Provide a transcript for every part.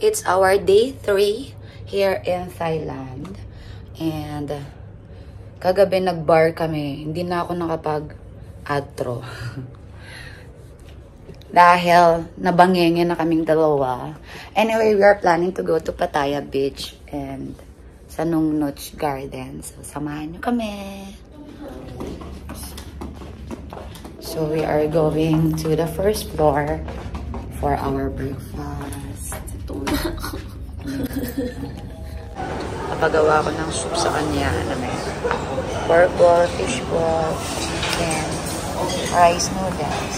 It's our day 3 here in Thailand. And kagabi nag-bar kami. Hindi na ako nakapag-outro. Dahil nabangenge na kaming dalawa. Anyway, we are planning to go to Pattaya Beach and Sanong Notch Garden. So, samahan nyo kami. So, we are going to the first floor for our breakfast. Napagawa ko ng soup sa kanya na may pork ball, fish ball, and rice noodles.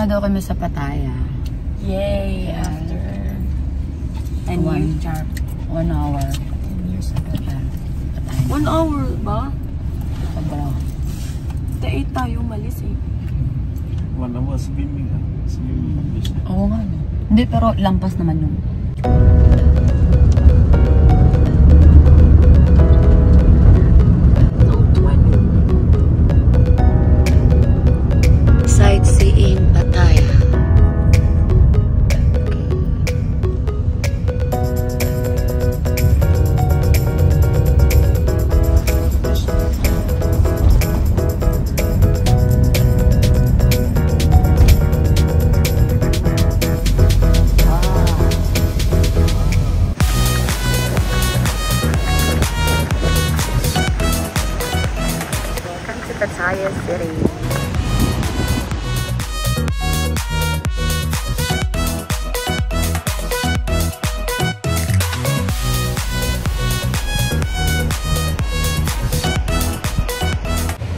Tsaka kami sa Pattaya. Yay! Yeah. After 10 years. 1 hour. 10 years ago. Pattaya. 1 hour ba? Sobra. 8 tayo malis eh. 1 hour swimming. Swimming. Oo nga. Hindi, pero lampas naman yung sightseeing Pattaya. Welcome to Pattaya City.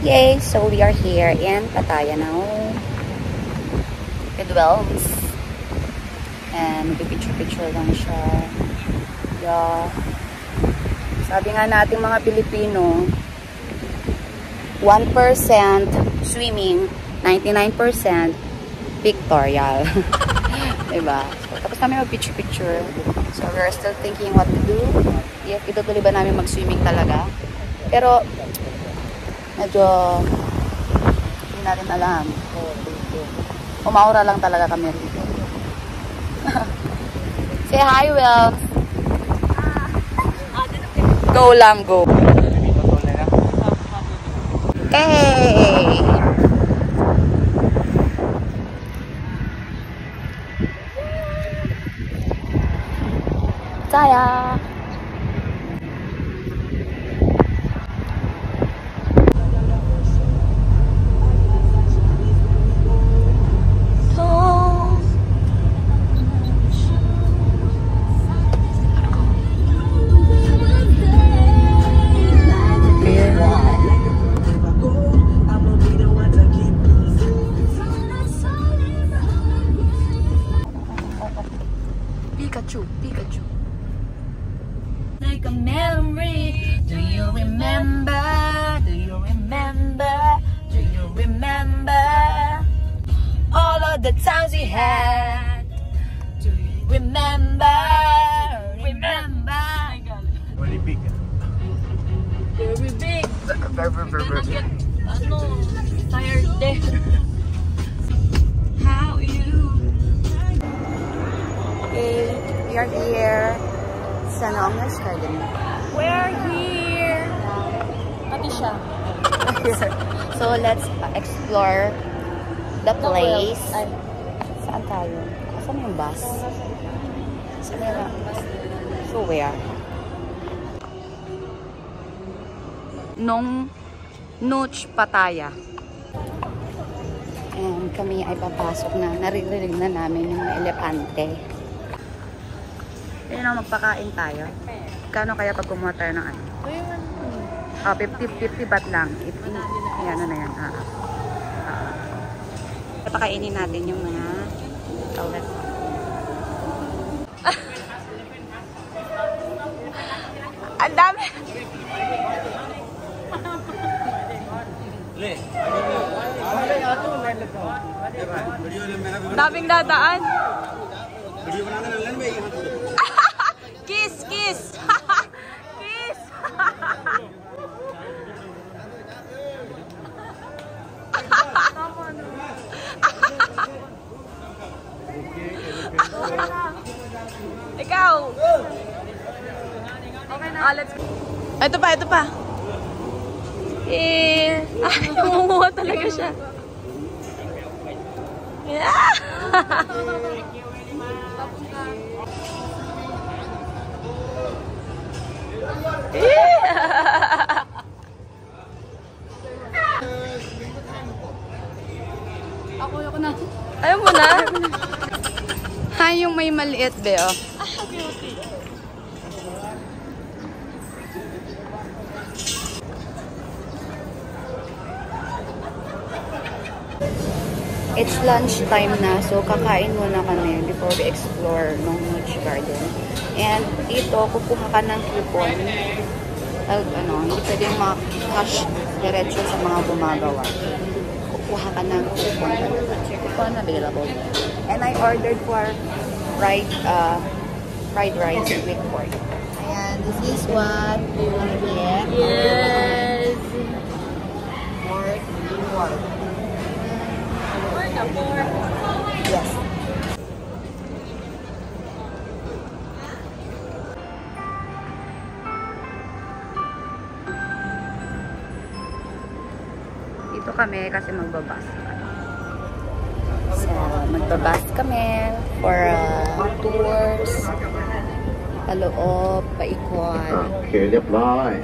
Yay! So we are here in Pattaya now. It dwells. And picture lang siya. Yeah. Sabi nga natin mga Pilipino, 1% swimming, 99% pictorial. Diba? So, tapos namin mag-picture. So we're still thinking what to do. If itutuloy ba namin mag-swimming talaga. Pero medyo hindi natin alam. Umaura lang talaga kami rito. Say hi, Will. Go lang, go. Hey! Saya! Pikachu. Like a memory. Do you remember? Do you remember? Do you remember all of the times we had? Do you remember? Remember? Very big. Very big. Gonna get tired there. How you? Okay, we are here. Sanong Notch Garden. We're here. Pati siya. So let's explore the place. Saan tayo? Saan yung bus? Saan yung bus? So where? Nong Notch Pattaya. And kami ay papasok na. Naririnig na namin yung mga elepante. Kaya na magpakain tayo. Kano kaya pag kumuha tayo ng ano? 50 baht lang. Ayan, ano na yan. Pakainin natin yung mga tawag. Ang dami! Daming dadaan. Kiss! Kiss! Kiss! Ikaw! Okay na. Let's go. Ito pa, ito pa. Umuha talaga siya. Yeah! Ako na. Ayaw mo na? Ha, yung may maliit, be, oh. It's lunch time na, so kakain muna kami before we explore ng Noche Garden. And dito, kukuha ka ng coupon. Hindi pwedeng cash diretso sa mga gumagawa. Kukuha ka ng coupon. Coupon available. And I ordered for fried rice with pork. Ayan, this is what you want to get. Yes! Pork. Yes. Dito kami kasi magbabas. So, magbabas kami for tours, paloob, paikot. Okay, เรียบร้อย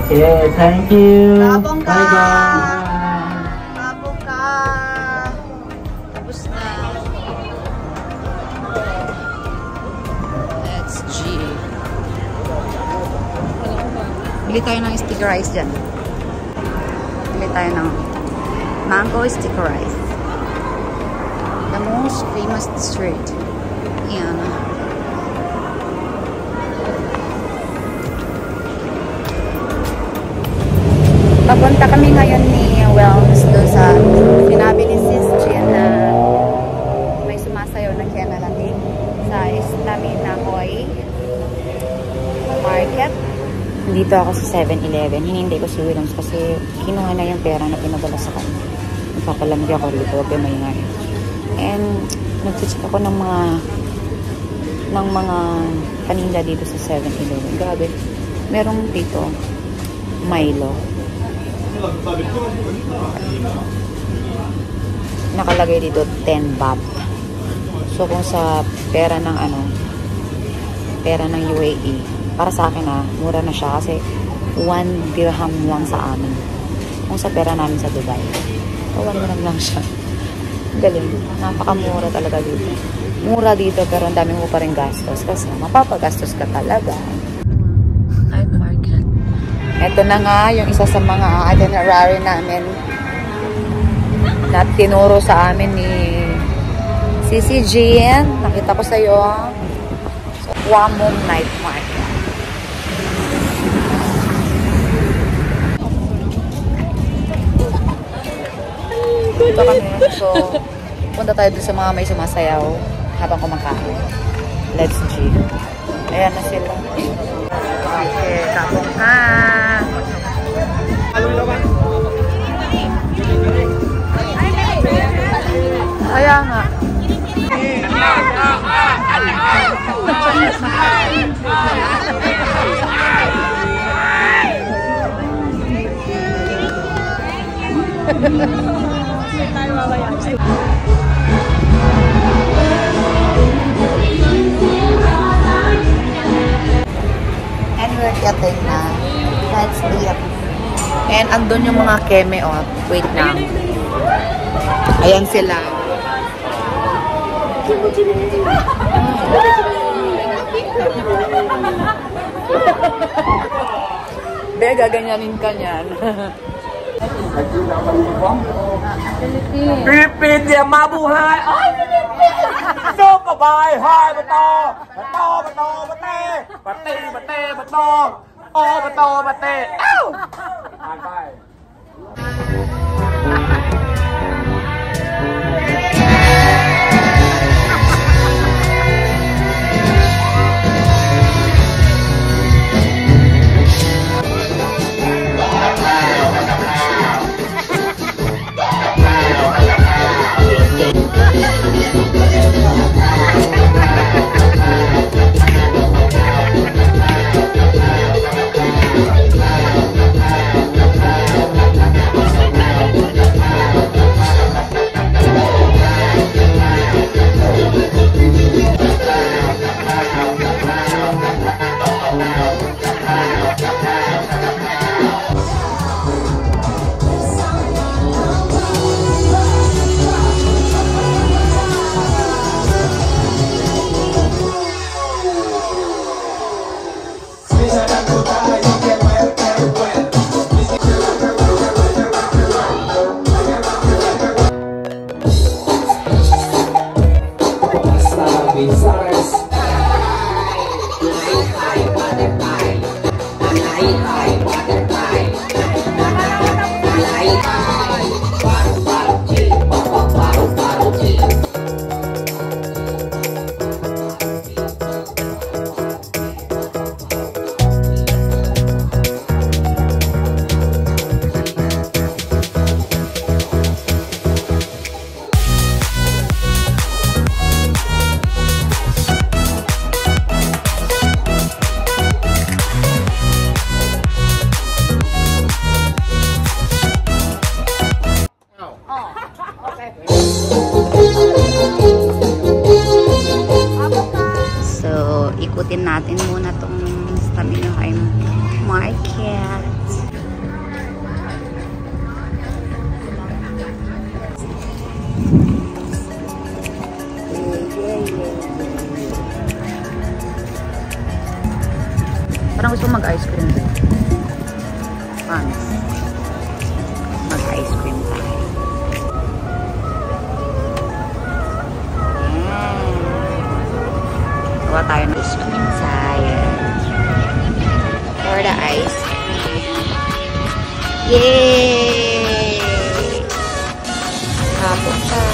Okay, thank you. Labong ka! Bye-bye. Labong ka! Tapos na. Let's G. Bili tayo ng sticker rice dyan. Bili tayo ng mango sticker rice. The most famous street. Yan. Papunta kami ngayon ni Wellness doon sa sinabi ni Sis Jean na may sumasayaw na Kenalati sa Estaminahoy Market. Dito ako sa 7-Eleven. Hinintay ko si Williams kasi kinuha na yung pera na pinadala sa kanya. Nagpapalamig ako dito. Huwag yung maingay. And nag-check ako ng mga paninda dito sa 7-Eleven. Grabe. Merong dito Milo. Nakalagay dito 10 baht. So kung sa pera ng pera ng UAE, para sa akin mura na siya kasi 1 dirham lang sa amin. Kung sa pera namin sa Dubai, 1 dirham lang siya. Galing, napakamura talaga dito. Mura dito pero ang dami mo pa rin gastos kasi mapapagastos ka talaga. Night market. Ito na nga yung isa sa mga itinerary namin na tinuro sa amin ni Sisi Jean. Nakita ko sa iyo. So, Wamong Night Market. Dito kami. So, punta tayo dun sa mga may sumasayaw habang kumakain. Let's G. Ayan na sila. Okay, kapong ha. Kaya nga. And we're getting na. Let's eat. And andun yung mga keme, oh. Wait lang. Ayan sila. Be, gaganyanin ka niyan. Philippines, dia mabuhay! Ay, Philippines! So, kabay! Hi, bato! Bato, bato, bate! Bate, bate, bato! Oh, bato, bate! Ow! Bye-bye. So, ikutin natin muna tong Stamina High Market. Parang gusto mag-ice cream din. Mag-ice cream tayo. Gawa tayo ng ice cream tayo. For the ice cream. Yay! Hapon pa.